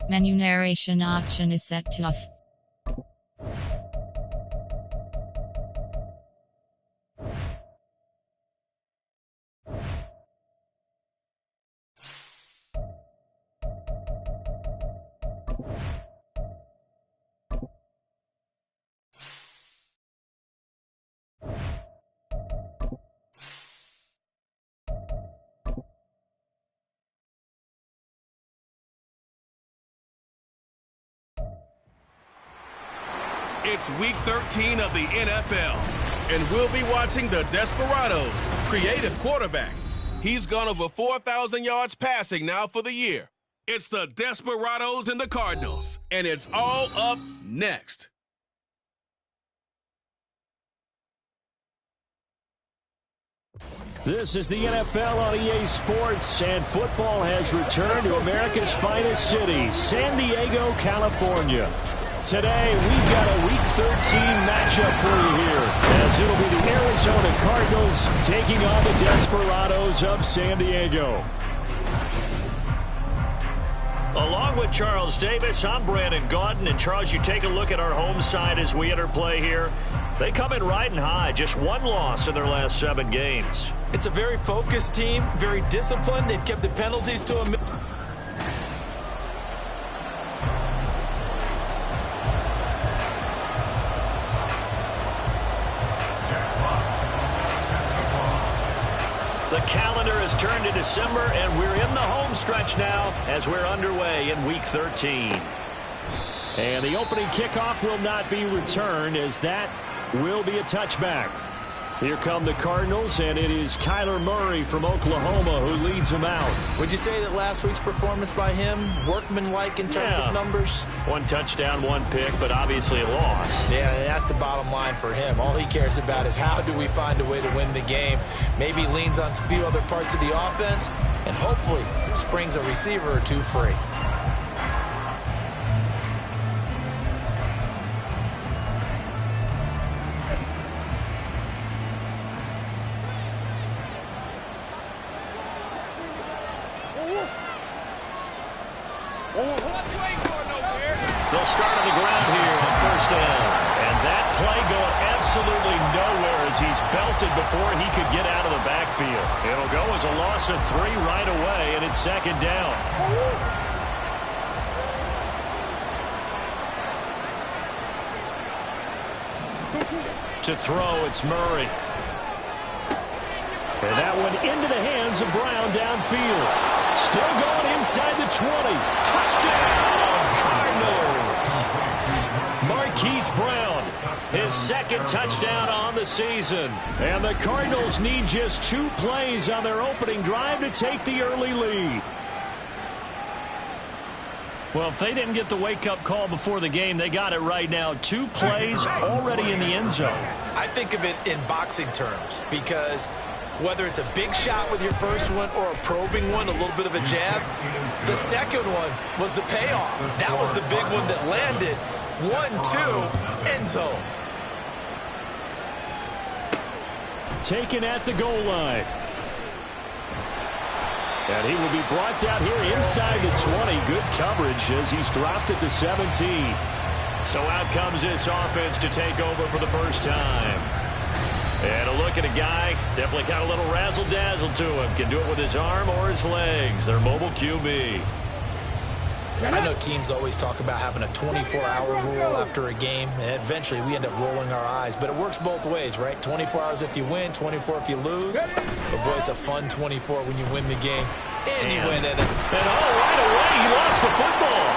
Menu narration option is set to off. It's week 13 of the NFL, and we'll be watching the Desperados, creative quarterback. He's gone over 4,000 yards passing now for the year. It's the Desperados and the Cardinals, and it's all up next. This is the NFL on EA Sports, and football has returned to America's finest city, San Diego, California. Today, we've got a Week 13 matchup for you here, as it'll be the Arizona Cardinals taking on the Desperados of San Diego. Along with Charles Davis, I'm Brandon Gaudin. And Charles, you take a look at our home side as we enter play here. They come in riding high, just one loss in their last 7 games. It's a very focused team, very disciplined. They've kept the penalties to a minimum. The calendar has turned to December, and we're in the home stretch now as we're underway in Week 13. And the opening kickoff will not be returned, as that will be a touchback. Here come the Cardinals, and it is Kyler Murray from Oklahoma who leads them out. Would you say that last week's performance by him, workmanlike in terms of numbers? 1 touchdown, 1 pick, but obviously a loss. Yeah, that's the bottom line for him. All he cares about is how do we find a way to win the game. Maybe leans on a few other parts of the offense, and hopefully springs a receiver or 2 free. They'll start on the ground here on first down. And that play going absolutely nowhere as he's belted before he could get out of the backfield. It'll go as a loss of 3 right away, and it's second down. To throw, it's Murray. And that one into the hands of Brown downfield. Still going inside the 20. Touchdown, Cardinals. Marquise Brown, his 2nd touchdown on the season. And the Cardinals need just 2 plays on their opening drive to take the early lead. Well, if they didn't get the wake-up call before the game, they got it right now. 2 plays already in the end zone. I think of it in boxing terms, because whether it's a big shot with your first one or a probing one, a little bit of a jab, the second one was the payoff. That was the big one that landed. 1-2, end zone. Taken at the goal line. And he will be brought down here inside the 20. Good coverage as he's dropped at the 17. So out comes this offense to take over for the first time. And a look at a guy, definitely got a little razzle-dazzle to him. Can do it with his arm or his legs. Their mobile QB. I know teams always talk about having a 24-hour rule after a game, and eventually we end up rolling our eyes. But it works both ways, right? 24 hours if you win, 24 if you lose. But, boy, it's a fun 24 when you win the game. And you win it. And right away, he lost the football.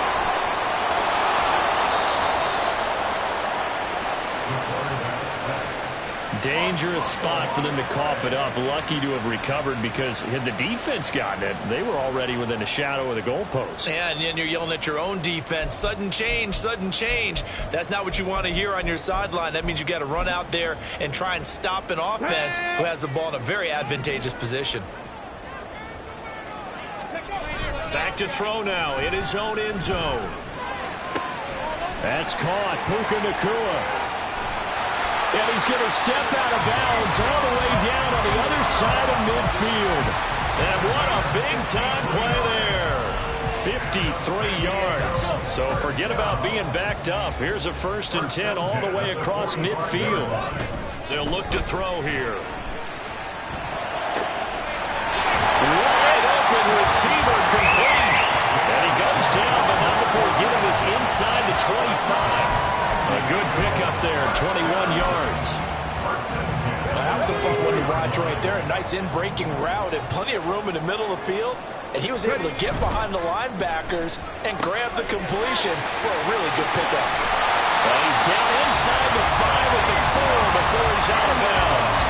Dangerous spot for them to cough it up. Lucky to have recovered, because had the defense gotten it, they were already within a shadow of the goalpost. Yeah, and then you're yelling at your own defense. Sudden change, sudden change. That's not what you want to hear on your sideline. That means you got to run out there and try and stop an offense who has the ball in a very advantageous position. Back to throw now in his own end zone. That's caught. Puka Nacua. And he's going to step out of bounds all the way down on the other side of midfield. And what a big-time play there. 53 yards. So forget about being backed up. Here's a 1st and 10 all the way across midfield. They'll look to throw here. Wide open receiver complete. And he goes down, but not before getting this inside the 25. A good pickup there, 21 yards. That was a fun one to watch right there. A nice in-breaking route and plenty of room in the middle of the field. And he was able to get behind the linebackers and grab the completion for a really good pickup. Well, he's down inside the 5 at the 4 before he's out of bounds.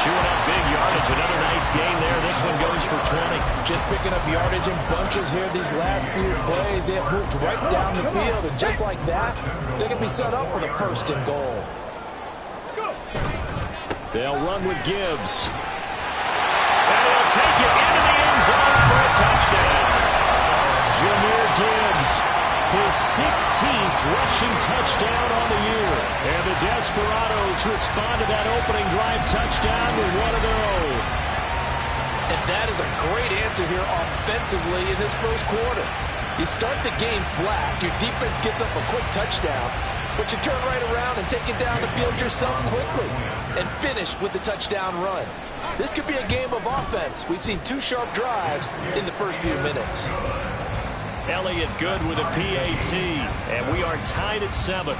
Chewing up big yardage. Another nice gain there. This one goes for 20. Just picking up yardage in bunches here these last few plays. They have moved right down the field. And just like that, they're going to be set up with a 1st and goal. They'll run with Gibbs. And he'll take it into the end zone for a touchdown. Jahmyr Gibbs, his 16th rushing touchdown on the year. And the Desperados respond to that opening drive touchdown with one of their own. And that is a great answer here offensively in this first quarter. You start the game flat, your defense gets up a quick touchdown, but you turn right around and take it down the field yourself quickly and finish with the touchdown run. This could be a game of offense. We've seen 2 sharp drives in the first few minutes. Elliott good with a PAT, and we are tied at 7.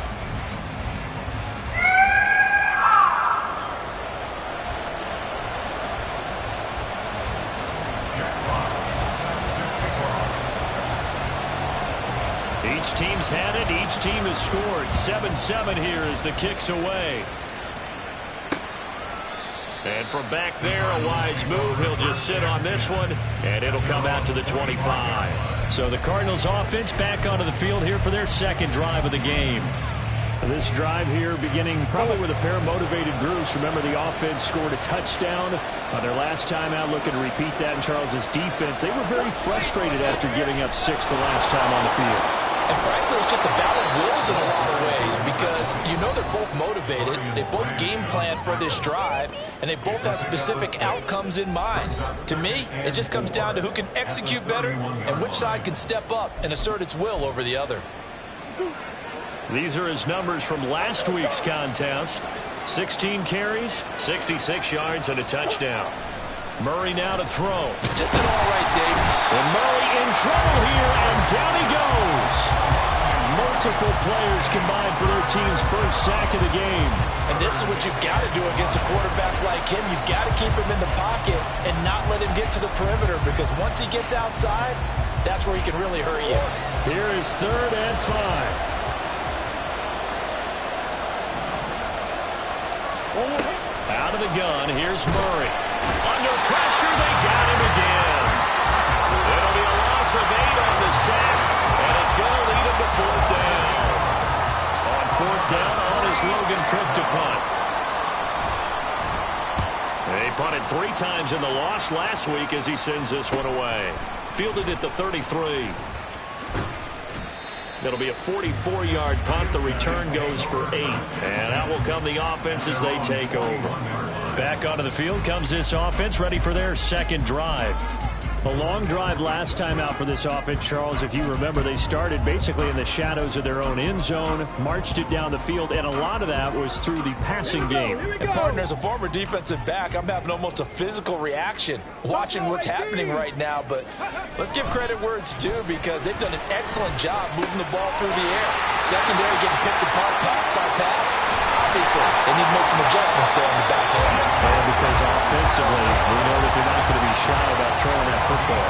Each team's had it. Each team has scored. 7-7 here as the kick's away. And from back there, a wise move. He'll just sit on this one, and it'll come out to the 25. So the Cardinals offense back onto the field here for their 2nd drive of the game. This drive here beginning probably with a pair of motivated groups. Remember, the offense scored a touchdown on their last time out. Looking to repeat that in Charles's defense. They were very frustrated after giving up 6 the last time on the field. And frankly, it's just a battle of wills in a lot of ways because you know they're both motivated. They both game plan for this drive, and they both have specific outcomes in mind. To me, it just comes down to who can execute better and which side can step up and assert its will over the other. These are his numbers from last week's contest. 16 carries, 66 yards, and a touchdown. Murray now to throw. Just an all right, Dave. And Murray in trouble here, and down he goes. Multiple players combined for their team's first sack of the game. And this is what you've got to do against a quarterback like him. You've got to keep him in the pocket and not let him get to the perimeter because once he gets outside, that's where he can really hurt you. Here is 3rd and 5. Out of the gun, here's Murray. Under pressure, they got him again. It'll be a loss of 8 on the sack, and it's going to lead him to 4th down. On 4th down, on is Logan Cook to punt. They punted 3 times in the loss last week as he sends this one away. Fielded at the 33. It'll be a 44-yard punt. The return goes for 8. And out will come the offense as they take over. Back onto the field comes this offense, ready for their 2nd drive. A long drive last time out for this offense, Charles. If you remember, they started basically in the shadows of their own end zone, marched it down the field, and a lot of that was through the passing game. And partner, as a former defensive back, I'm having almost a physical reaction watching what's happening right now. But let's give credit where it's due because they've done an excellent job moving the ball through the air. Secondary getting picked apart pass by pass. Obviously, they need to make some adjustments there on the back end. And because offensively, we know that they're not going to be shy about throwing that football.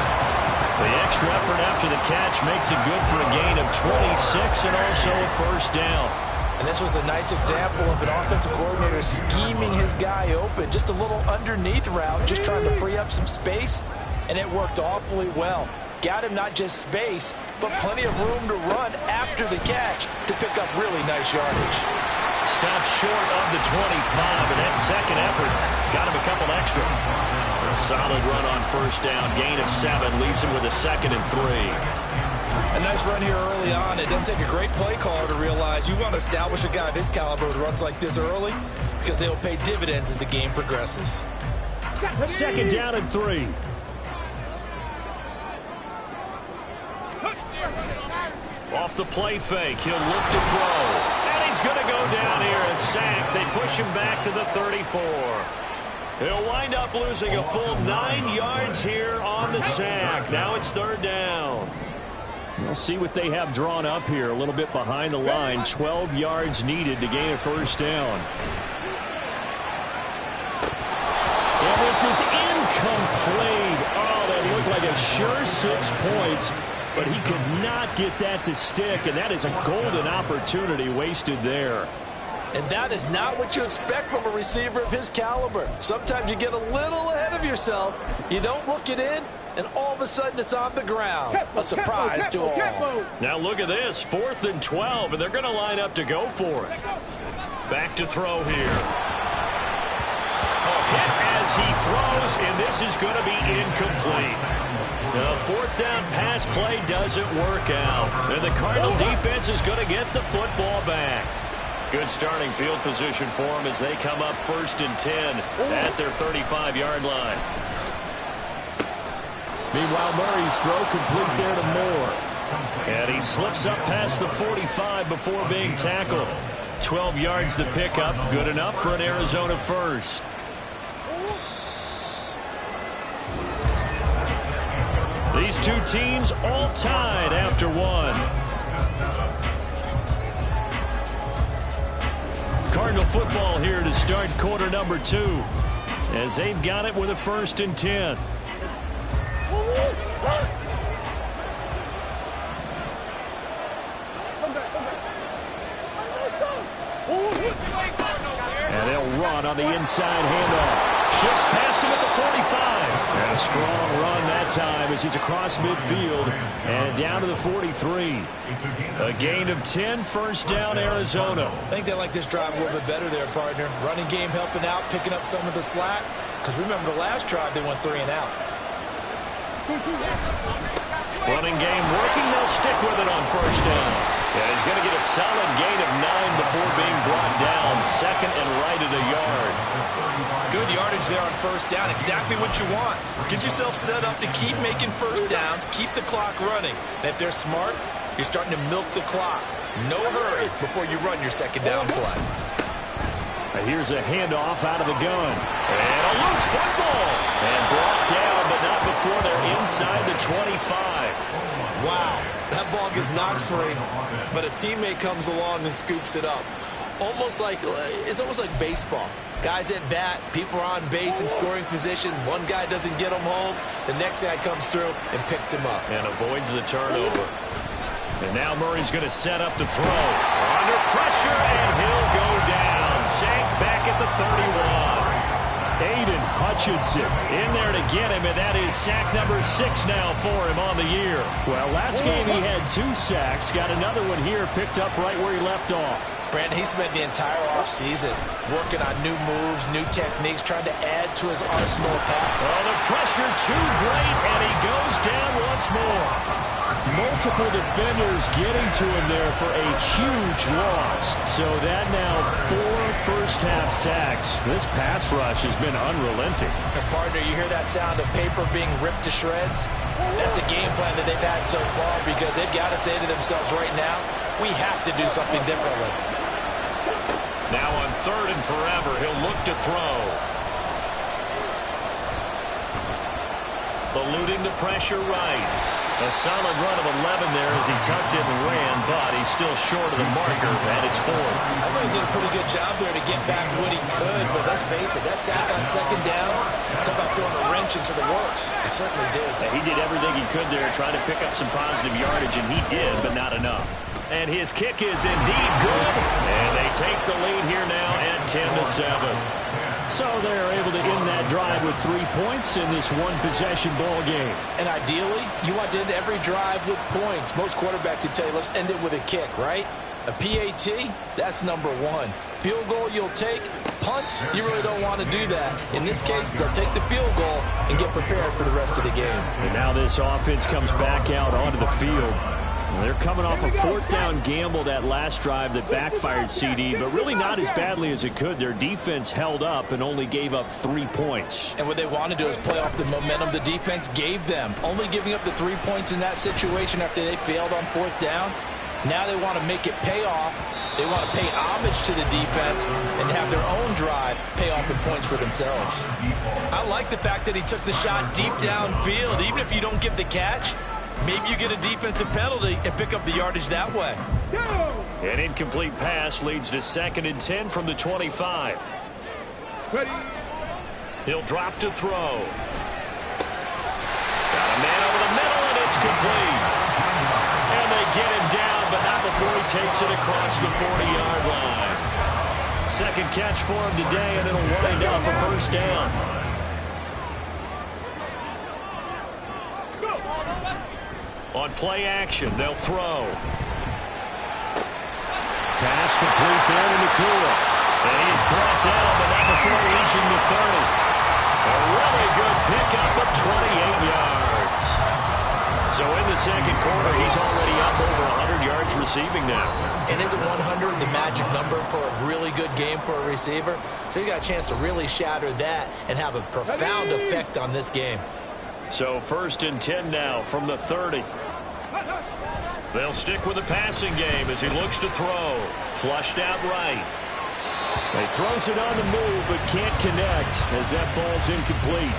The extra effort after the catch makes it good for a gain of 26 and also a 1st down. And this was a nice example of an offensive coordinator scheming his guy open. Just a little underneath route, just trying to free up some space, and it worked awfully well. Got him not just space, but plenty of room to run after the catch to pick up really nice yardage. Stops short of the 25, and that second effort got him a couple extra. A solid run on 1st down. Gain of 7 leaves him with a 2nd and 3. A nice run here early on. It doesn't take a great play caller to realize you want to establish a guy of his caliber with runs like this early because they will pay dividends as the game progresses. 2nd down and 3. off the play fake. He'll look to throw. And he's going to go down here. A sack. They push him back to the 34. He'll wind up losing a full 9 yards here on the sack. Now it's 3rd down. We'll see what they have drawn up here. A little bit behind the line. 12 yards needed to gain a 1st down. And this is incomplete. Oh, that looked like a sure 6 points. But he could not get that to stick. And that is a golden opportunity wasted there. And that is not what you expect from a receiver of his caliber. Sometimes you get a little ahead of yourself. You don't look it in, and all of a sudden it's on the ground. A surprise to all. Now look at this. 4th and 12, and they're going to line up to go for it. Back to throw here. A hit as he throws, and this is going to be incomplete. The 4th down pass play doesn't work out. And the Cardinal defense is going to get the football back. Good starting field position for them as they come up 1st and 10 at their 35-yard line. Meanwhile, Murray's throw complete there to Moore. And he slips up past the 45 before being tackled. 12 yards to pick up. Good enough for an Arizona 1st. These two teams all tied after one. Cardinal football here to start quarter number 2 as they've got it with a 1st and 10. And they'll run on the inside handoff. Shifts past him at the 45. And a strong run that time as he's across midfield and down to the 43. A gain of 10, 1st down Arizona. I think they like this drive a little bit better there, partner. Running game helping out, picking up some of the slack. Because remember the last drive they went 3 and out. Running game working. They'll stick with it on 1st down. And he's going to get a solid gain of 9 before being brought down. 2nd and right at a yard. Good yardage there on 1st down. Exactly what you want. Get yourself set up to keep making 1st downs. Keep the clock running. And if they're smart, you're starting to milk the clock. No hurry before you run your 2nd down play. Here's a handoff out of the gun. And a loose football. And brought down, but not before they're inside the 25. Wow. That ball gets knocked free, but a teammate comes along and scoops it up. It's almost like baseball. Guys at bat, people are on base in scoring position. One guy doesn't get him home. The next guy comes through and picks him up. And avoids the turnover. And now Murray's going to set up to throw. Under pressure, and he'll go down. Sacked back at the 31. Aiden Hutchinson in there to get him, and that is sack number 6 now for him on the year. Well, last game he had 2 sacks. Got another one here, picked up right where he left off. Brandon, he spent the entire offseason working on new moves, new techniques, trying to add to his arsenal of pass. Oh, the pressure too great, and he goes down once more. Multiple defenders getting to him there for a huge loss. So that now 4 first-half sacks. This pass rush has been unrelenting. And partner, you hear that sound of paper being ripped to shreds? That's a game plan that they've had so far because they've got to say to themselves right now, we have to do something differently. Now on 3rd and forever, he'll look to throw. Eluding the pressure right. A solid run of 11 there as he tucked it and ran, but he's still short of the marker, and it's 4th. I thought he did a pretty good job there to get back what he could, but let's face it, that sack on 2nd down, talk about throwing a wrench into the works. He certainly did. He did everything he could there, trying to pick up some positive yardage, and he did, but not enough. And his kick is indeed good, and they take the lead here now at 10-7. So they're able to end that drive with 3 points in this one-possession ball game. And ideally, you want to end every drive with points. Most quarterbacks would tell you, let's end it with a kick, right? A PAT, that's number 1. Field goal you'll take. Punts, you really don't want to do that. In this case, they'll take the field goal and get prepared for the rest of the game. And now this offense comes back out onto the field. They're coming off a 4th down gamble that last drive that backfired CD, but really not as badly as it could. Their defense held up and only gave up 3 points. And what they want to do is play off the momentum the defense gave them. Only giving up the 3 points in that situation after they failed on 4th down. Now they want to make it pay off. They want to pay homage to the defense and have their own drive pay off in points for themselves. I like the fact that he took the shot deep downfield. Even if you don't get the catch, maybe you get a defensive penalty and pick up the yardage that way. An incomplete pass leads to 2nd and 10 from the 25. He'll drop to throw. Got a man over the middle, and it's complete. And they get him down, but not before he takes it across the 40-yard line. Second catch for him today, and it'll wind up a first down. On play action, they'll throw. Pass complete down in the corner. And he's brought down, but not before reaching the 30. A really good pickup of 28 yards. So in the second quarter, he's already up over 100 yards receiving now. And isn't 100 the magic number for a really good game for a receiver? So he got a chance to really shatter that and have a profound effect on this game. So 1st and 10 now from the 30. They'll stick with the passing game as he looks to throw. Flushed out right. He throws it on the move but can't connect as that falls incomplete.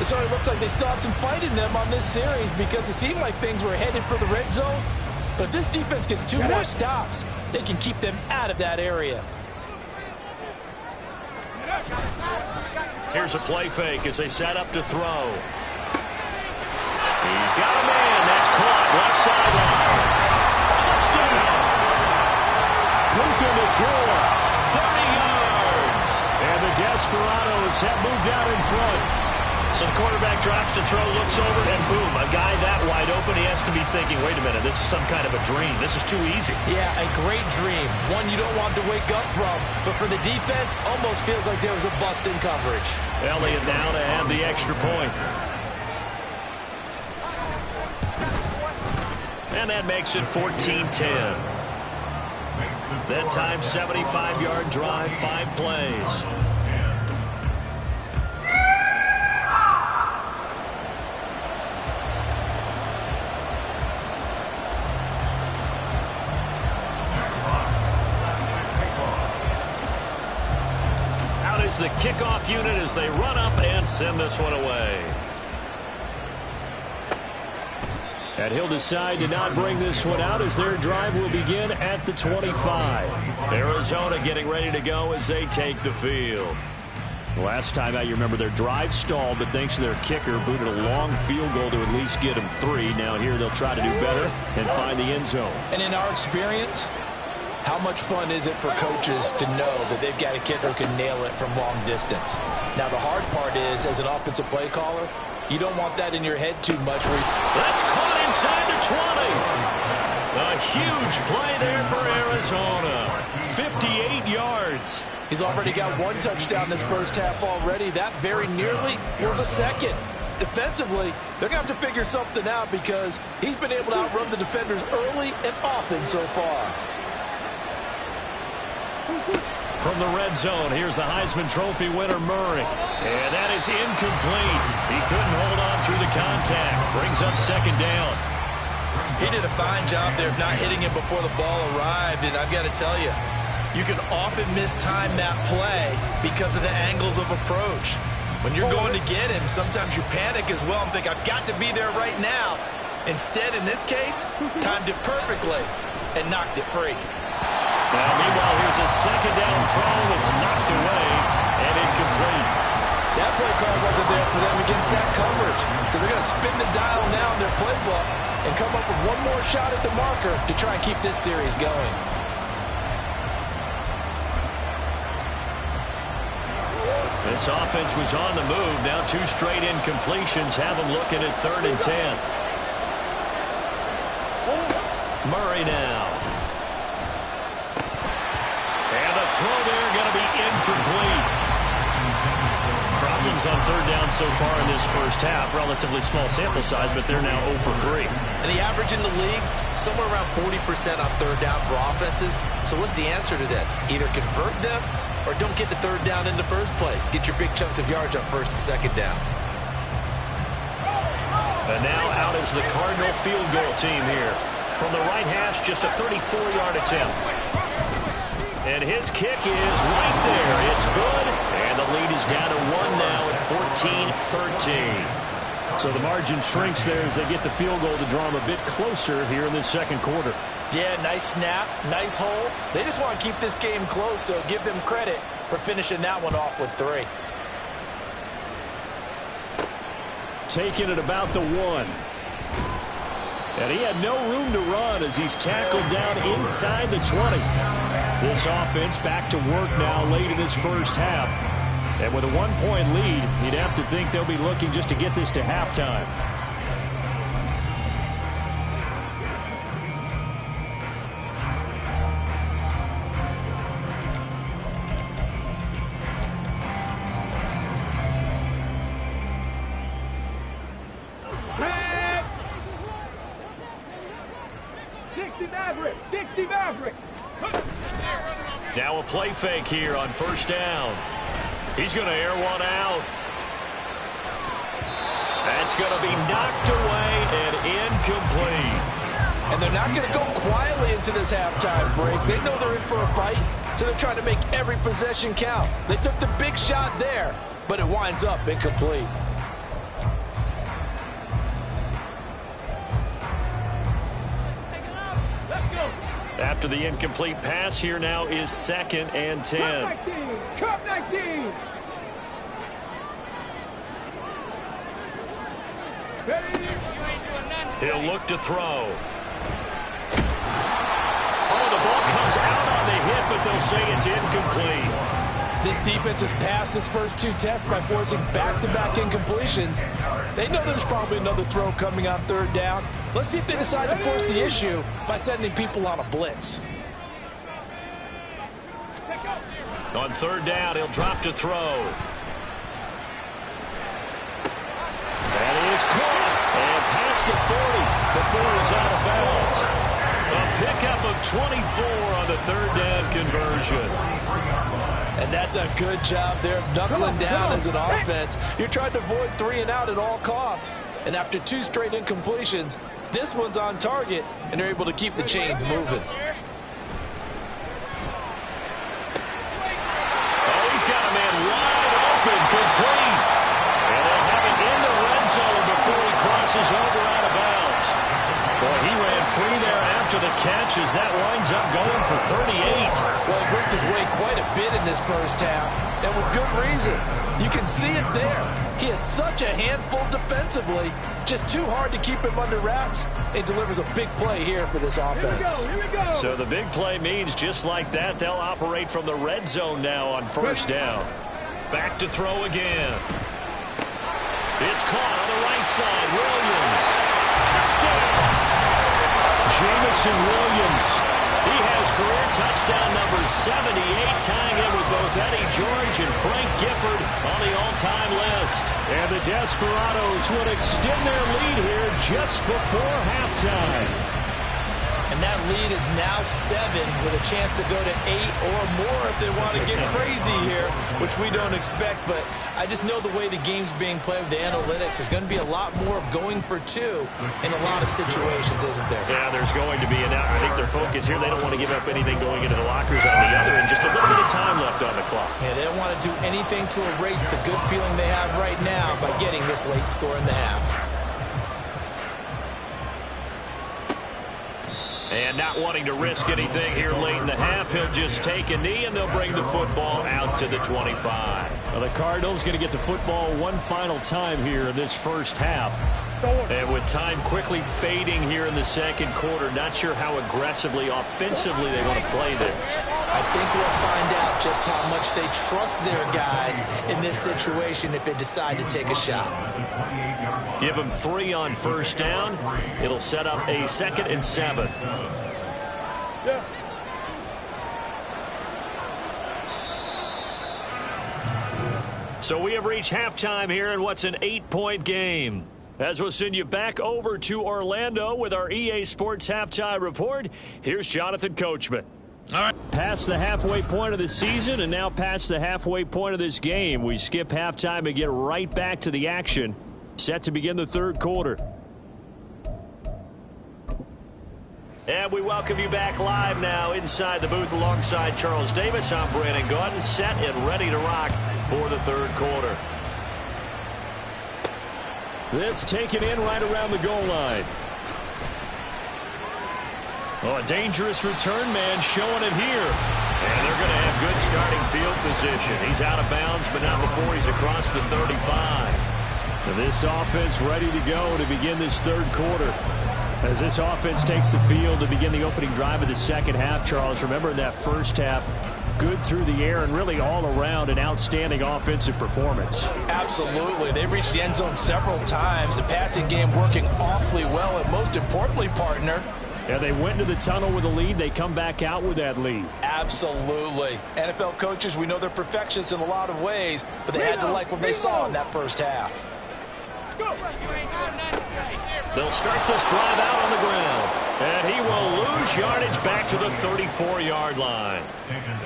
It sort of looks like they still have some fight in them on this series because it seemed like things were headed for the red zone. But if this defense gets 2 more stops, they can keep them out of that area. Here's a play fake as they set up to throw. He's got a man. That's caught. Left sideline. Touchdown. Puka Nacua, 30 yards. And the Desperados have moved out in front. So the quarterback drops to throw, looks over, and boom, a guy that wide open, he has to be thinking, wait a minute, this is some kind of a dream. This is too easy. Yeah, a great dream. One you don't want to wake up from. But for the defense, almost feels like there was a bust in coverage. Elliott now to have the extra point. And that makes it 14-10. That time, 75-yard drive, 5 plays. Out is the kickoff unit as they run up and send this one away. And he'll decide to not bring this one out as their drive will begin at the 25. Arizona getting ready to go as they take the field. Last time out, you remember their drive stalled, but thanks to their kicker, booted a long field goal to at least get them 3. Now here they'll try to do better and find the end zone. And in our experience, how much fun is it for coaches to know that they've got a kicker who can nail it from long distance? Now the hard part is, as an offensive play caller, you don't want that in your head too much. That's caught inside the 20. A huge play there for Arizona. 58 yards. He's already got 1 touchdown this first half already. That very nearly was a second. Defensively, they're going to have to figure something out because he's been able to outrun the defenders early and often so far. From the red zone, here's the Heisman Trophy winner, Murray. And that is incomplete. He couldn't hold on through the contact. Brings up 2nd down. He did a fine job there of not hitting him before the ball arrived, and I've got to tell you, you can often mistime that play because of the angles of approach. When you're going to get him, sometimes you panic as well and think, I've got to be there right now. Instead, in this case, timed it perfectly and knocked it free. Now, meanwhile, here's a 2nd down throw that's knocked away and incomplete. That play call wasn't there for them against that coverage. So they're going to spin the dial now in their playbook and come up with 1 more shot at the marker to try and keep this series going. This offense was on the move. Now 2 straight incompletions have them looking at 3rd and 10. Murray now. And the throw there going to be incomplete. Problems on 3rd down so far in this first half. Relatively small sample size, but they're now 0 for 3. And the average in the league, somewhere around 40% on 3rd down for offenses. So what's the answer to this? Either convert them or don't get the 3rd down in the first place. Get your big chunks of yards on 1st and 2nd down. And now out is the Cardinal field goal team here. From the right hash, just a 34-yard attempt. And his kick is right there. It's good. And the lead is down to 1 now at 14-13. So the margin shrinks there as they get the field goal to draw them a bit closer here in this second quarter. Yeah, nice snap, nice hole. They just want to keep this game close, so give them credit for finishing that one off with 3. Taking it about the 1. And he had no room to run as he's tackled down inside the 20. This offense back to work now late in this first half. And with a 1-point lead, you'd have to think they'll be looking just to get this to halftime. Now a play fake here on first down. He's going to air one out. That's going to be knocked away and incomplete. And they're not going to go quietly into this halftime break. They know they're in for a fight, so they're trying to make every possession count. They took the big shot there, but it winds up incomplete. After the incomplete pass, here now is 2nd and 10. Cup 19. He'll look to throw. Oh, the ball comes out on the hit, but they'll say it's incomplete. This defense has passed its first 2 tests by forcing back-to-back incompletions. They know there's probably another throw coming on 3rd down. Let's see if they decide to force the issue by sending people on a blitz. On 3rd down, he'll drop to throw. That is caught. And past the 40 before he's out of bounds. A pickup of 24 on the 3rd down conversion. And that's a good job there of knuckling down as an offense. You're trying to avoid 3 and out at all costs. And after 2 straight incompletions, this one's on target, and they're able to keep the chains moving. Oh, he's got a man wide open, complete. And they'll have it in the red zone before he crosses over out of bounds. Boy, he ran free there after the catch as that winds up going for 38. Well, he worked his way quite a bit in this first half, and with good reason. You can see it there. He is such a handful defensively, just too hard to keep him under wraps, and delivers a big play here for this offense. Here we go. So the big play means just like that, they'll operate from the red zone now on first down. Back to throw again. It's caught on the right side. Williams. Touchdown. Jamison Williams. He has career touchdown number 78, tying in with both Eddie George and Frank Gifford on the all-time list. And the Desperados would extend their lead here just before halftime. And that lead is now 7 with a chance to go to 8 or more if they want to get crazy here, which we don't expect. But I just know the way the game's being played with the analytics, there's going to be a lot more of going for 2 in a lot of situations, isn't there? Yeah, there's going to be. And I think their focus here, they don't want to give up anything going into the lockers on the other, and just a little bit of time left on the clock. Yeah, they don't want to do anything to erase the good feeling they have right now by getting this late score in the half. And not wanting to risk anything here late in the half, he'll just take a knee, and they'll bring the football out to the 25. Well, the Cardinals going to get the football one final time here in this first half. And with time quickly fading here in the second quarter, not sure how aggressively, offensively they want to play this. I think we'll find out just how much they trust their guys in this situation if they decide to take a shot. Give them 3 on first down. It'll set up a 2nd and 7. So we have reached halftime here in what's an 8-point game. As we'll send you back over to Orlando with our EA Sports Halftime Report, here's Jonathan Coachman. All right. Past the halfway point of the season and now past the halfway point of this game. We skip halftime and get right back to the action. Set to begin the third quarter. And we welcome you back live now inside the booth alongside Charles Davis. I'm Brandon Gaudin, set and ready to rock for the third quarter. This taken in right around the goal line. Oh, a dangerous return man showing it here. And they're going to have good starting field position. He's out of bounds, but not before he's across the 35. So this offense ready to go to begin this third quarter. As this offense takes the field to begin the opening drive of the second half, Charles, remember in that first half, good through the air and really all around an outstanding offensive performance. Absolutely. They reached the end zone several times. The passing game working awfully well, and most importantly, partner, yeah, they went into the tunnel with a lead. They come back out with that lead. Absolutely. NFL coaches, we know they're perfectionists in a lot of ways, but they had to like what they saw in that first half. They'll start this drive out on the ground. And he will lose yardage back to the 34-yard line.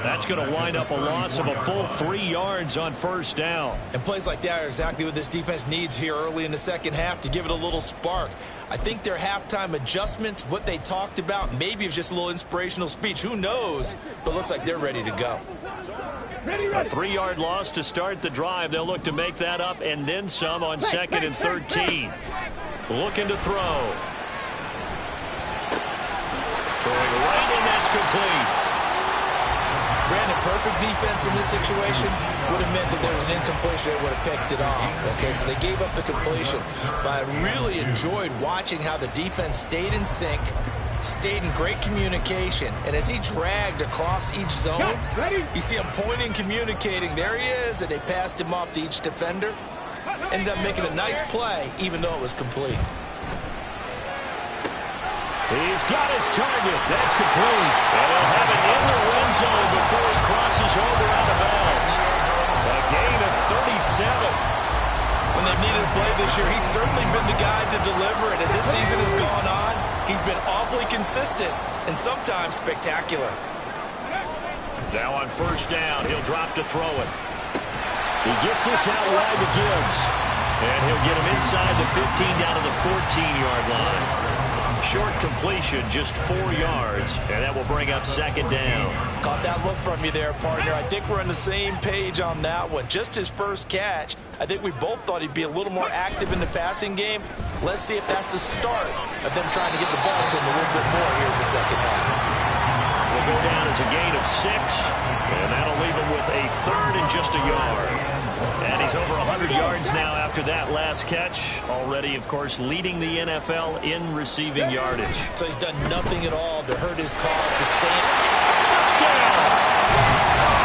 That's going to wind up a loss of a full 3 yards on first down. And plays like that are exactly what this defense needs here early in the second half to give it a little spark. I think their halftime adjustment, what they talked about, maybe it's just a little inspirational speech. Who knows? But looks like they're ready to go. A 3-yard loss to start the drive. They'll look to make that up and then some on second and 13. Looking to throw. Throwing right, and that's complete. Brandon, perfect defense in this situation would have meant that there was an incompletion. They would have picked it off. Okay, so they gave up the completion. But I really enjoyed watching how the defense stayed in sync, stayed in great communication, and as he dragged across each zone, you see him pointing, communicating. There he is, and they passed him off to each defender. Ended up making a nice play, even though it was complete. He's got his target. That's complete. And he'll have it in the red zone before he crosses over out of bounds. A gain of 37. When they've needed a play this year, he's certainly been the guy to deliver it. As this season has gone on, he's been awfully consistent and sometimes spectacular. Now on first down, he'll drop to throw it. He gets this out wide to Gibbs. And he'll get him inside the 15 down to the 14-yard line. Short completion, just 4 yards, and that will bring up second down. Caught that look from you there, partner. I think we're on the same page on that one. Just his first catch. I think we both thought he'd be a little more active in the passing game. Let's see if that's the start of them trying to get the ball to him a little bit more here in the second half. Will go down as a gain of 6, and that'll leave him with a third and just a yard. And he's over 100 yards now after that last catch. Already, of course, leading the NFL in receiving yardage. So he's done nothing at all to hurt his cause to stay. Touchdown!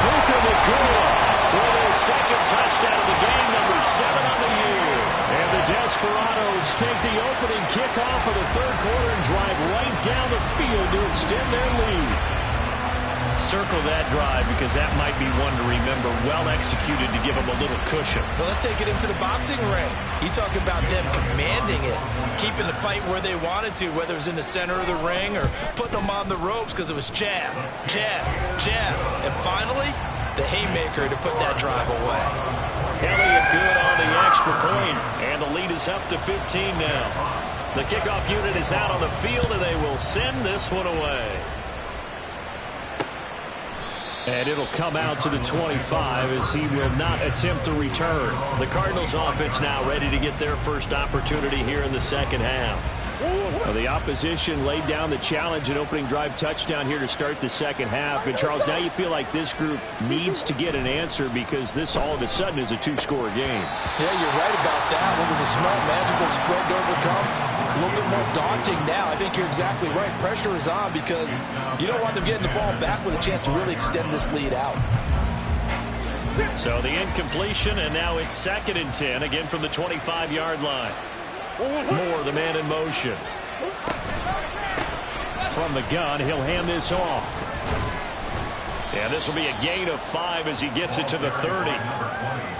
Puka Nacua with his second touchdown of the game, number 7 on the year. And the Desperados take the opening kickoff of the third quarter and drive right down the field to extend their lead. Circle that drive because that might be one to remember. Well executed to give them a little cushion. Well, let's take it into the boxing ring. You talk about them commanding it, keeping the fight where they wanted to, whether it was in the center of the ring or putting them on the ropes because it was jab, jab, jab. And finally, the haymaker to put that drive away. Elliott good on the extra point, and the lead is up to 15 now. The kickoff unit is out on the field, and they will send this one away. And it'll come out to the 25 as he will not attempt to return. The Cardinals offense now ready to get their first opportunity here in the second half. Well, the opposition laid down the challenge and opening drive touchdown here to start the second half. And, Charles, now you feel like this group needs to get an answer because this all of a sudden is a 2-score game. Yeah, you're right about that. What was a small, magical spread to overcome? A little bit more daunting now. I think you're exactly right. Pressure is on because you don't want them getting the ball back with a chance to really extend this lead out. So the incompletion, and now it's second and 10, again from the 25-yard line. Moore, the man in motion. From the gun, he'll hand this off. And this will be a gain of 5 as he gets it to the 30.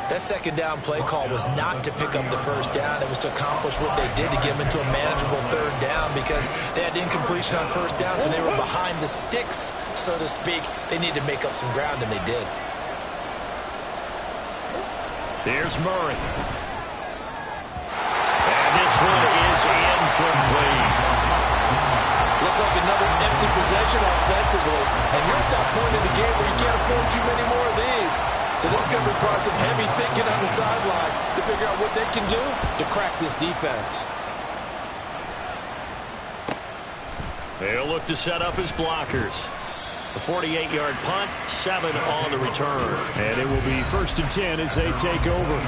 That second down play call was not to pick up the first down. It was to accomplish what they did to get them into a manageable third down because they had incompletion on first down, so they were behind the sticks, so to speak. They needed to make up some ground, and they did. Here's Murray. And this one is incomplete. Looks like another empty possession offensively. And you're at that point in the game where you can't afford too many more of these. So this is going to require some heavy thinking on the sideline to figure out what they can do to crack this defense. They'll look to set up his blockers. A 48-yard punt, 7 on the return. And it will be 1st and 10 as they take over.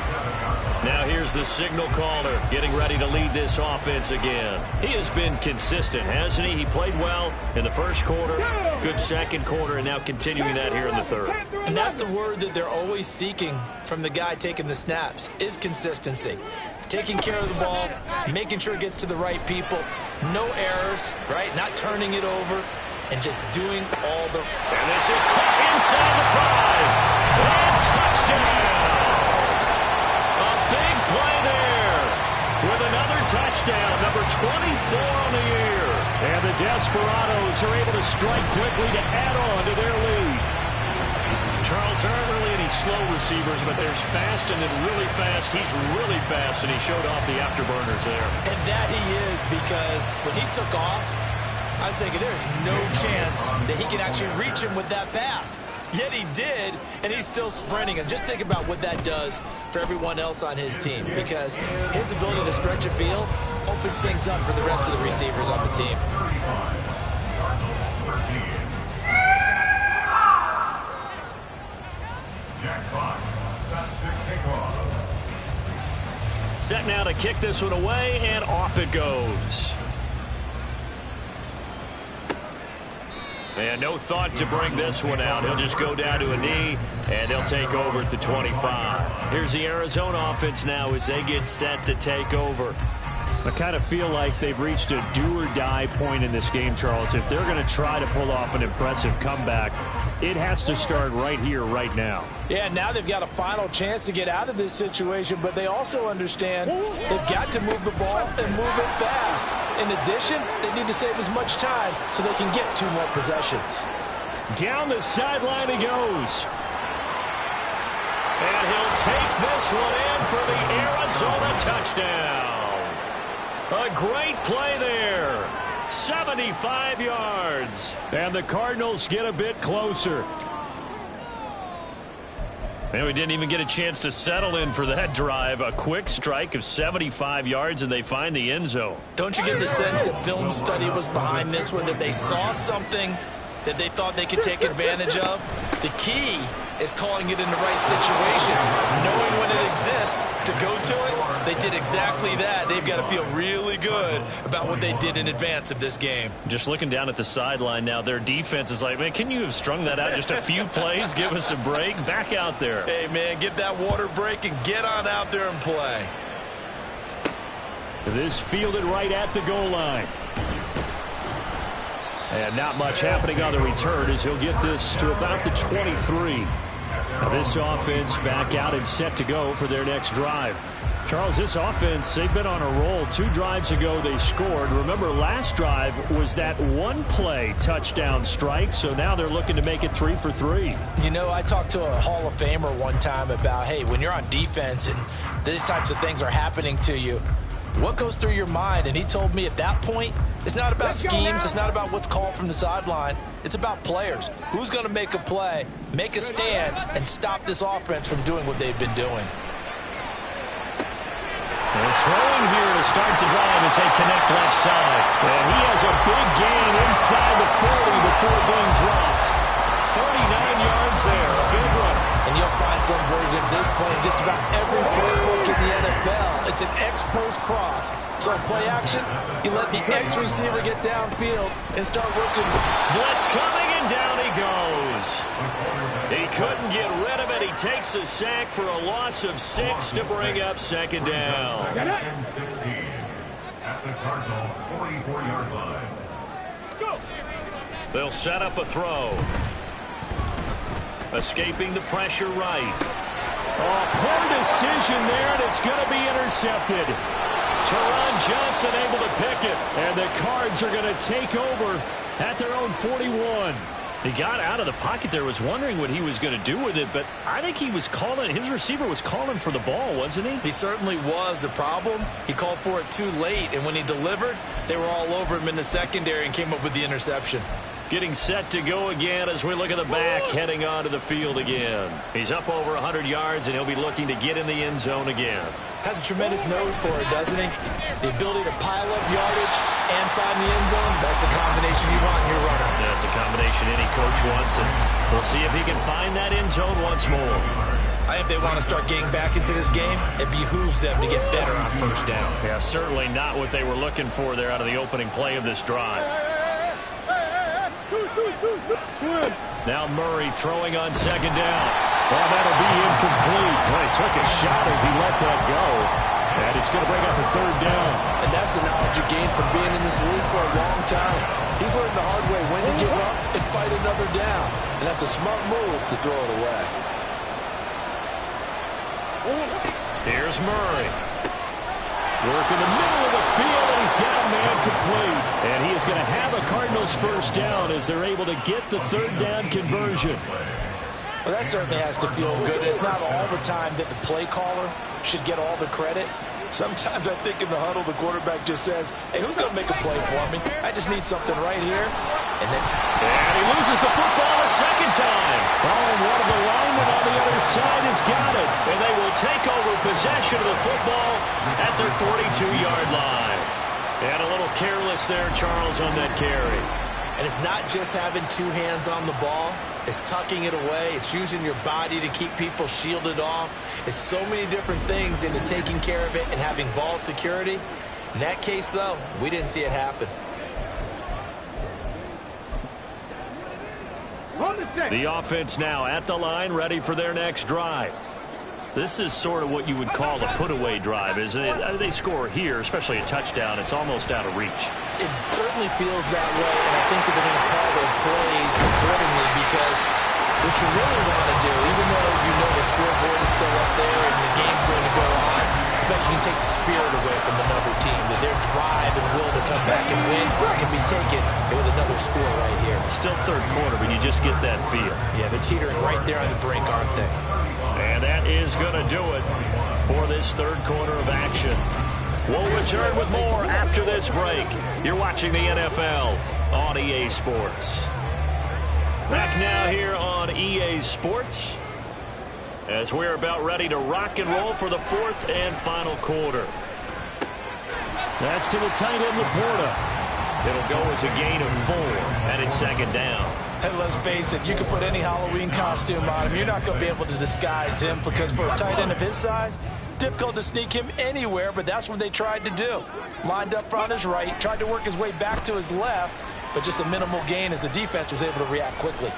Now here's the signal caller getting ready to lead this offense again. He has been consistent, hasn't he? He played well in the first quarter, good second quarter, and now continuing that here in the third. And that's the word that they're always seeking from the guy taking the snaps, is consistency. Taking care of the ball, making sure it gets to the right people, no errors, right? Not turning it over, and just doing all the... And this is caught inside the 5. And touchdown! A big play there with another touchdown, number 24 on the year. And the Desperados are able to strike quickly to add on to their lead. Charles, there aren't really any slow receivers, but there's fast and then really fast. He's really fast, and he showed off the afterburners there. And that he is, because when he took off, I was thinking there's no chance that he can actually reach him with that pass. Yet he did, and he's still sprinting. And just think about what that does for everyone else on his team, because his ability to stretch a field opens things up for the rest of the receivers on the team. Set now to kick this one away, and off it goes. And no thought to bring this one out. He'll just go down to a knee, and they'll take over at the 25. Here's the Arizona offense now as they get set to take over. I kind of feel like they've reached a do-or-die point in this game, Charles. If they're going to try to pull off an impressive comeback, it has to start right here, right now. Yeah, now they've got a final chance to get out of this situation, but they also understand they've got to move the ball and move it fast. In addition, they need to save as much time so they can get 2 more possessions. Down the sideline he goes. And he'll take this one in for the Arizona touchdown. A great play there. 75 yards. And the Cardinals get a bit closer. And we didn't even get a chance to settle in for that drive. A quick strike of 75 yards, and they find the end zone. Don't you get the sense that film study was behind this one, that they saw something that they thought they could take advantage of? The key is calling it in the right situation, knowing when it exists to go to it. They did exactly that. They've got to feel really good about what they did in advance of this game. Just looking down at the sideline now, their defense is like, man, can you have strung that out just a few plays? Give us a break. Back out there. Hey, man, get that water break and get on out there and play. This fielded right at the goal line. And not much happening on the return as he'll get this to about the 23. Now this offense back out and set to go for their next drive. Charles, this offense, they've been on a roll. 2 drives ago they scored. Remember, last drive was that one-play touchdown strike, so now they're looking to make it 3 for 3. You know, I talked to a Hall of Famer one time about, hey, when you're on defense and these types of things are happening to you, what goes through your mind? And he told me at that point, it's not about schemes. It's not about what's called from the sideline. It's about players. Who's going to make a play, make a stand, and stop this offense from doing what they've been doing. They're throwing here to start the drive as they connect left side. And he has a big gain inside the 40 before being dropped. 39 yards there, a big one. And you'll find some version of this play in just about every playbook in the NFL. It's an X-post cross. So in play action, you let the X receiver get downfield and start working. Blitz coming, and down he goes. He couldn't get rid of it. He takes a sack for a loss of 6 to bring up 2nd down. And 16 at the Cardinals' 44-yard line. They'll set up a throw. Escaping the pressure right. Oh, poor decision there, and it's going to be intercepted. Teron Johnson able to pick it, and the Cards are going to take over at their own 41. He got out of the pocket there, was wondering what he was going to do with it, but I think he was calling, his receiver was calling for the ball, wasn't he? He certainly was. The problem, he called for it too late, and when he delivered, they were all over him in the secondary and came up with the interception. Getting set to go again as we look at the back, heading onto the field again. He's up over 100 yards, and he'll be looking to get in the end zone again. Has a tremendous nose for it, doesn't he? The ability to pile up yardage and find the end zone, that's the combination you want in your runner. That's a combination any coach wants, and we'll see if he can find that end zone once more. I think if they want to start getting back into this game, it behooves them to get better on first down. Yeah, certainly not what they were looking for there out of the opening play of this drive. Now Murray throwing on second down. Well, that'll be incomplete. Well, he took a shot as he let that go. And it's going to bring up a third down. And that's the knowledge you gain from being in this league for a long time. He's learned the hard way when to give up and fight another down. And that's a smart move to throw it away. Here's Murray. Work in the middle of the field, and he's got a man complete. And he is going to have a Cardinals first down as they're able to get the third down conversion. Well, that certainly has to feel good. It's not all the time that the play caller should get all the credit. Sometimes I think in the huddle, the quarterback just says, hey, who's going to make a play for me? I just need something right here. And he loses the football a second time. Oh, and one of the linemen on the other side has got it. And they will take over possession of the football at their 42-yard line. And a little careless there, Charles, on that carry. And it's not just having two hands on the ball. It's tucking it away. It's using your body to keep people shielded off. It's so many different things into taking care of it and having ball security. In that case, though, we didn't see it happen. The offense now at the line, ready for their next drive. This is sort of what you would call a put-away drive, isn't it? They score here, especially a touchdown. It's almost out of reach. It certainly feels that way, and I think that they're going to call their plays accordingly because what you really want to do, even though you know the scoreboard is still up there and the game's going to go on, I think you can take the spirit away from another team, that their drive and will to come back and win can be taken with another score right here. Still third quarter, but you just get that feel. Yeah, they're teetering right there on the brink, aren't they? And that is going to do it for this third quarter of action. We'll return with more after this break. You're watching the NFL on EA Sports. Back now here on EA Sports as we're about ready to rock and roll for the fourth and final quarter. That's to the tight end, Laporta. It'll go as a gain of 4, and it's second down. And let's face it, you can put any Halloween costume on him. You're not going to be able to disguise him because for a tight end of his size, difficult to sneak him anywhere, but that's what they tried to do. Lined up on his right, tried to work his way back to his left, but just a minimal gain as the defense was able to react quickly.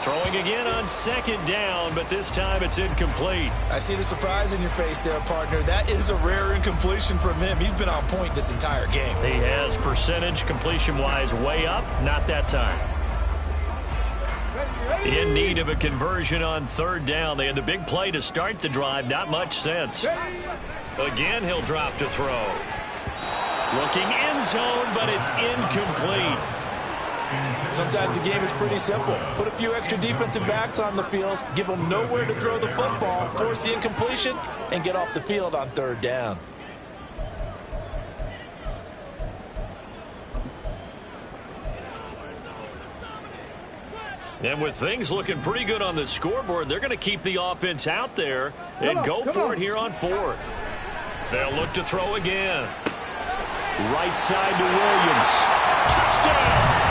Throwing again on second down, but this time it's incomplete. I see the surprise in your face there, partner. That is a rare incompletion from him. He's been on point this entire game. He has percentage completion-wise way up, not that time. In need of a conversion on third down. They had the big play to start the drive. Not much sense. Again, he'll drop to throw. Looking end zone, but it's incomplete. Sometimes the game is pretty simple. Put a few extra defensive backs on the field, give them nowhere to throw the football, force the incompletion, and get off the field on third down. And with things looking pretty good on the scoreboard, they're going to keep the offense out there and go for it here on fourth. They'll look to throw again. Right side to Williams. Touchdown!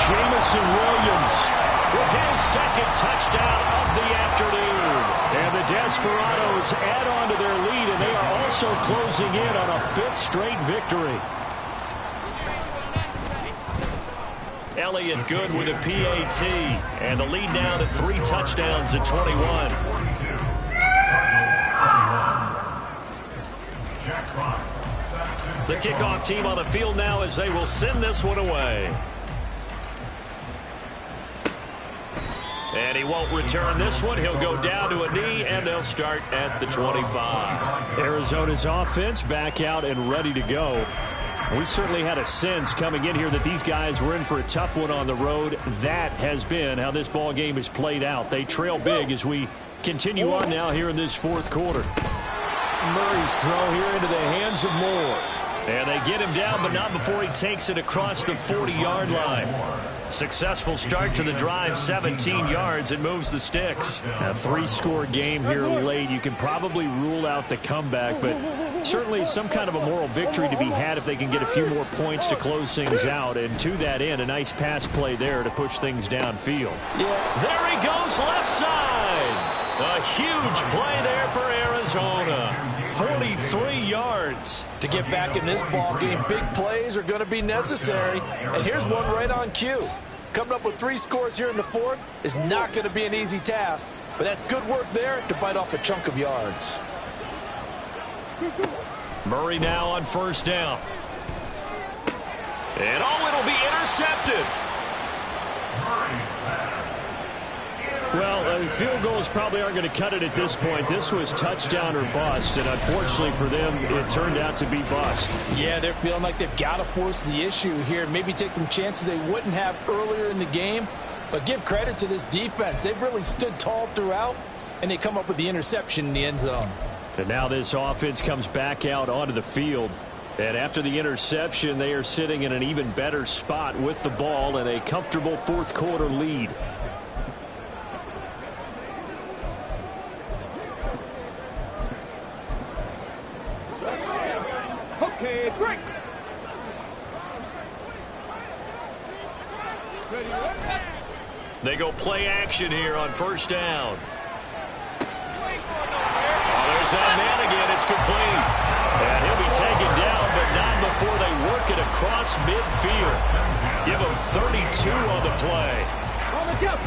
Jamison Williams with his second touchdown of the afternoon. And the Desperados add on to their lead, and they are also closing in on a 5th straight victory. Elliott good with a PAT, and the lead now to 3 touchdowns at 21. The kickoff team on the field now as they will send this one away. And he won't return this one. He'll go down to a knee, and they'll start at the 25. Arizona's offense back out and ready to go. We certainly had a sense coming in here that these guys were in for a tough one on the road. That has been how this ball game is played out. They trail big as we continue on now here in this fourth quarter. Murray's throw here into the hands of Moore. And they get him down, but not before he takes it across the 40-yard line. Successful start to the drive, 17 yards, and moves the sticks. A 3-score game here late. You can probably rule out the comeback, but certainly some kind of a moral victory to be had if they can get a few more points to close things out. And to that end, a nice pass play there to push things downfield. Yeah. There he goes, left side. A huge play there for Arizona. 43 yards. To get back in this ball game, big plays are going to be necessary. And here's one right on cue. Coming up with 3 scores here in the fourth is not going to be an easy task. But that's good work there to bite off a chunk of yards. Murray now on first down. And it'll be intercepted. Well, field goals probably aren't going to cut it at this point. This was touchdown or bust, and unfortunately for them, it turned out to be bust. Yeah, they're feeling like they've got to force the issue here. Maybe take some chances they wouldn't have earlier in the game. But give credit to this defense. They've really stood tall throughout, and they come up with the interception in the end zone. And now this offense comes back out onto the field. And after the interception, they are sitting in an even better spot with the ball and a comfortable fourth quarter lead. Okay, break. They go play action here on first down. Oh, there's that man again. It's complete. And he'll be taken down, but not before they work it across midfield. Give him 32 on the play. On the jump.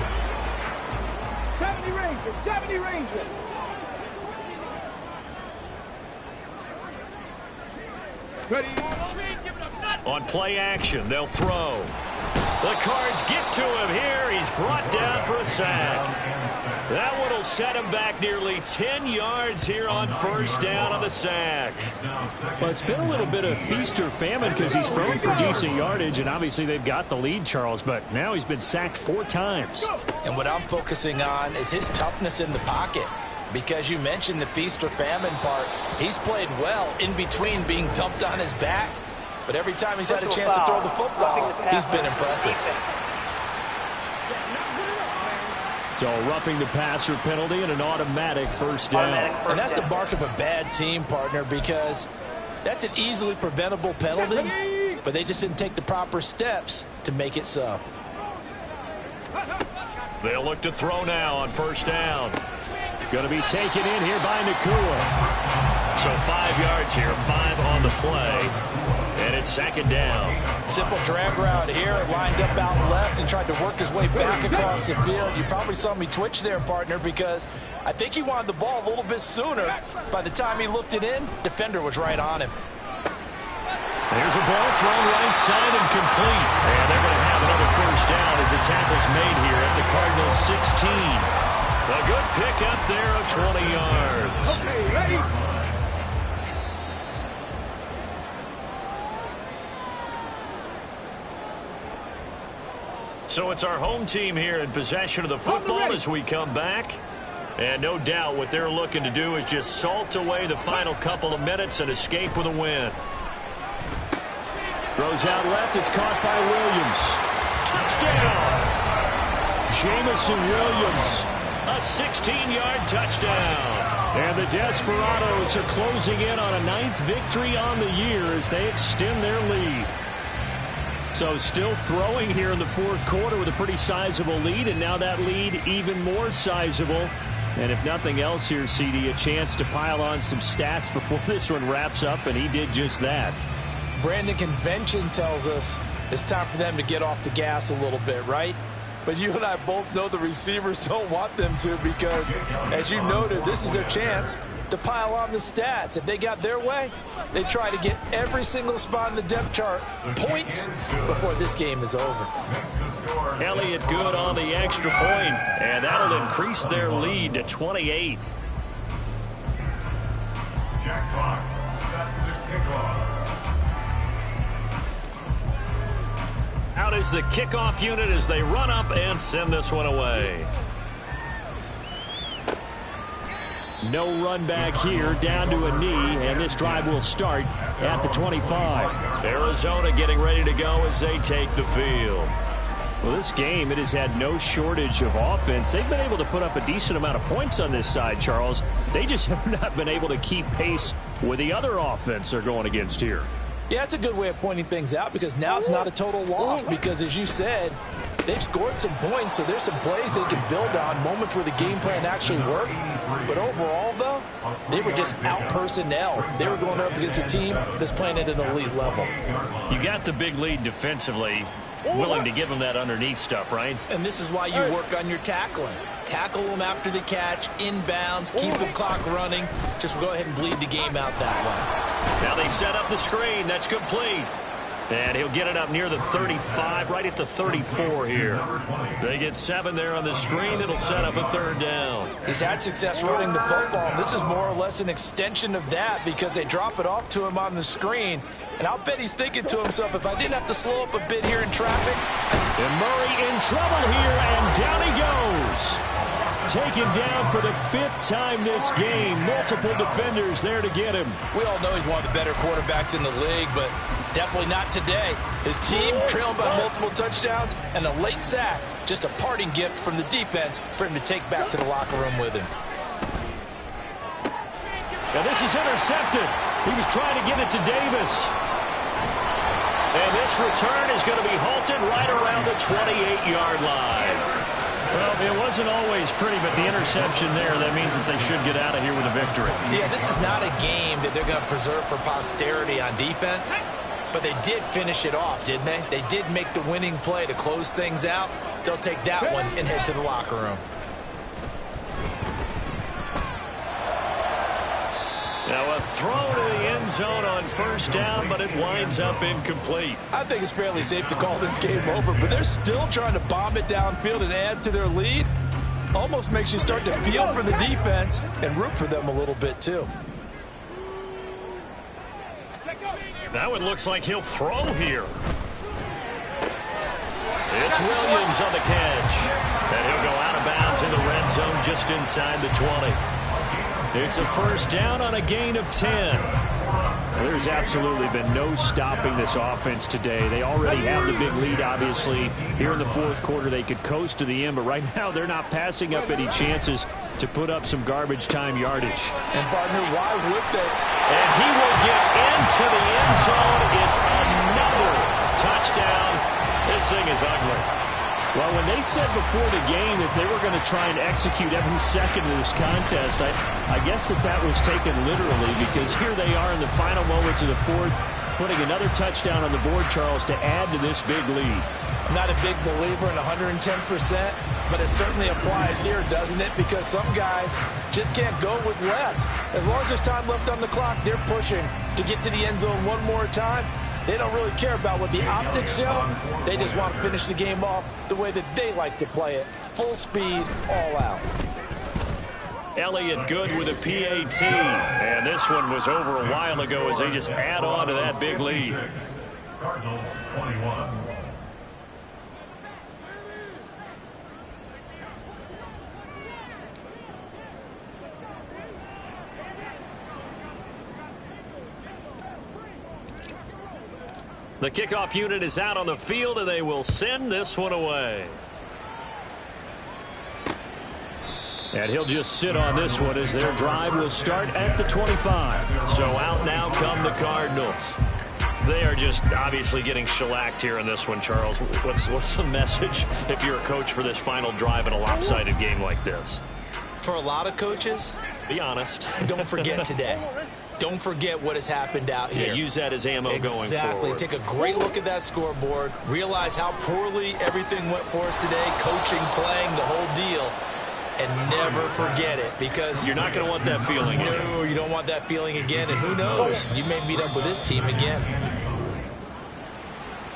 70 Rangers, 70 Rangers. Ready? On play action, they'll throw. The Cards get to him here. He's brought down for a sack. That one will set him back nearly 10 yards here on first down on the sack. Well, it's been a little bit of feast or famine because he's thrown for decent yardage, and obviously they've got the lead, Charles, but now he's been sacked 4 times. And what I'm focusing on is his toughness in the pocket. Because you mentioned the feast or famine part. He's played well in between being dumped on his back. But every time he's had a chance to throw the football, he's been impressive. So roughing the passer penalty and an automatic first down. And that's the mark of a bad team, partner, because that's an easily preventable penalty, but they just didn't take the proper steps to make it so. They'll look to throw now on first down. Going to be taken in here by Nakua. So 5 yards here, 5 on the play. And it's second down. Simple drag route here, lined up out left and tried to work his way back across the field. You probably saw me twitch there, partner, because I think he wanted the ball a little bit sooner. By the time he looked it in, defender was right on him. There's a ball thrown right side and complete. And they're going to have another first down as the tackle's made here at the Cardinals 16. A good pickup there of 20 yards. Okay, ready? So it's our home team here in possession of the football as we come back. And no doubt what they're looking to do is just salt away the final couple of minutes and escape with a win. Throws out left. It's caught by Williams. Touchdown! Jamison Williams. A 16-yard touchdown. And the Desperados are closing in on a 9th victory on the year as they extend their lead. So still throwing here in the fourth quarter with a pretty sizable lead, and now that lead even more sizable. And if nothing else here, CD, a chance to pile on some stats before this one wraps up, and he did just that. Brandon, convention tells us it's time for them to get off the gas a little bit, right? But you and I both know the receivers don't want them to because, as you noted, this is their chance to pile on the stats. If they got their way, they try to get every single spot in the depth chart points before this game is over. Elliott good on the extra point, and that'll increase their lead to 28. Jack Fox set to kick off. Out is the kickoff unit as they run up and send this one away. No run back here, down to a knee, and this drive will start at the 25. Arizona getting ready to go as they take the field. Well, this game, it has had no shortage of offense. They've been able to put up a decent amount of points on this side, Charles. They just have not been able to keep pace with the other offense they're going against here. Yeah, it's a good way of pointing things out because now it's not a total loss because, as you said, they've scored some points, so there's some plays they can build on, moments where the game plan actually worked. But overall, though, they were just out-personnel. They were going up against a team that's playing at an elite level. You got the big lead defensively, willing to give them that underneath stuff, right? And this is why you work on your tackling. Tackle them after the catch, inbounds, keep the clock running. Just go ahead and bleed the game out that way. Now they set up the screen. That's complete. And he'll get it up near the 35, right at the 34 here. They get 7 there on the screen. It'll set up a third down. He's had success running the football. And this is more or less an extension of that because they drop it off to him on the screen. And I'll bet he's thinking to himself, if I didn't have to slow up a bit here in traffic. And Murray in trouble here, and down he goes. Taken down for the 5th time this game. Multiple defenders there to get him. We all know he's one of the better quarterbacks in the league, but definitely not today. His team trailing by multiple touchdowns and a late sack. Just a parting gift from the defense for him to take back to the locker room with him. Now this is intercepted. He was trying to get it to Davis. And this return is going to be halted right around the 28-yard line. Well, it wasn't always pretty, but the interception there, that means that they should get out of here with a victory. Yeah, this is not a game that they're going to preserve for posterity on defense, but they did finish it off, didn't they? They did make the winning play to close things out. They'll take that one and head to the locker room. Now a throw to the end zone on first down, but it winds up incomplete. I think it's fairly safe to call this game over, but they're still trying to bomb it downfield and add to their lead. Almost makes you start to feel for the defense and root for them a little bit too. That one looks like he'll throw here. It's Williams on the catch. And he'll go out of bounds in the red zone just inside the 20. It's a first down on a gain of 10. There's absolutely been no stopping this offense today. They already have the big lead, obviously. Here in the fourth quarter, they could coast to the end, but right now they're not passing up any chances to put up some garbage time yardage. And, partner, why would they? And he will get into the end zone. It's another touchdown. This thing is ugly. Well, when they said before the game that they were going to try and execute every second of this contest, I guess that was taken literally, because here they are in the final moments of the fourth, putting another touchdown on the board, Charles, to add to this big lead. I'm not a big believer in 110%, but it certainly applies here, doesn't it? Because some guys just can't go with less. As long as there's time left on the clock, they're pushing to get to the end zone one more time. They don't really care about what the optics show. They just want to finish the game off the way that they like to play it. Full speed, all out. Elliott good with a PAT. And this one was over a while ago as they just add on to that big lead. Cardinals 21. The kickoff unit is out on the field, and they will send this one away. And he'll just sit on this one as their drive will start at the 25. So out now come the Cardinals. They are just obviously getting shellacked here in this one, Charles. What's the message if you're a coach for this final drive in a lopsided game like this? For a lot of coaches, be honest. Don't forget today. Don't forget what has happened out here. Yeah, use that as ammo going forward. Exactly. Take a great look at that scoreboard. Realize how poorly everything went for us today. Coaching, playing, the whole deal. And never forget it, because you're not going to want that feeling again. No, you don't want that feeling again. And who knows? You may meet up with this team again.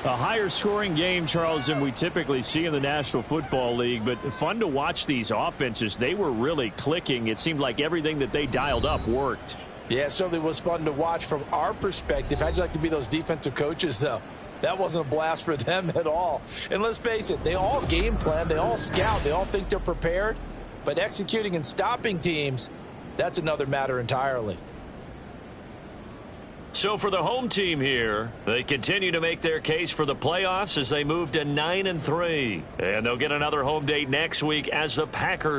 A higher scoring game, Charles, than we typically see in the National Football League, but fun to watch these offenses. They were really clicking. It seemed like everything that they dialed up worked. Yeah, it certainly was fun to watch from our perspective. How'd you like to be those defensive coaches, though? That wasn't a blast for them at all. And let's face it, they all game plan, they all scout, they all think they're prepared. But executing and stopping teams, that's another matter entirely. So for the home team here, they continue to make their case for the playoffs as they move to 9-3. And they'll get another home date next week as the Packers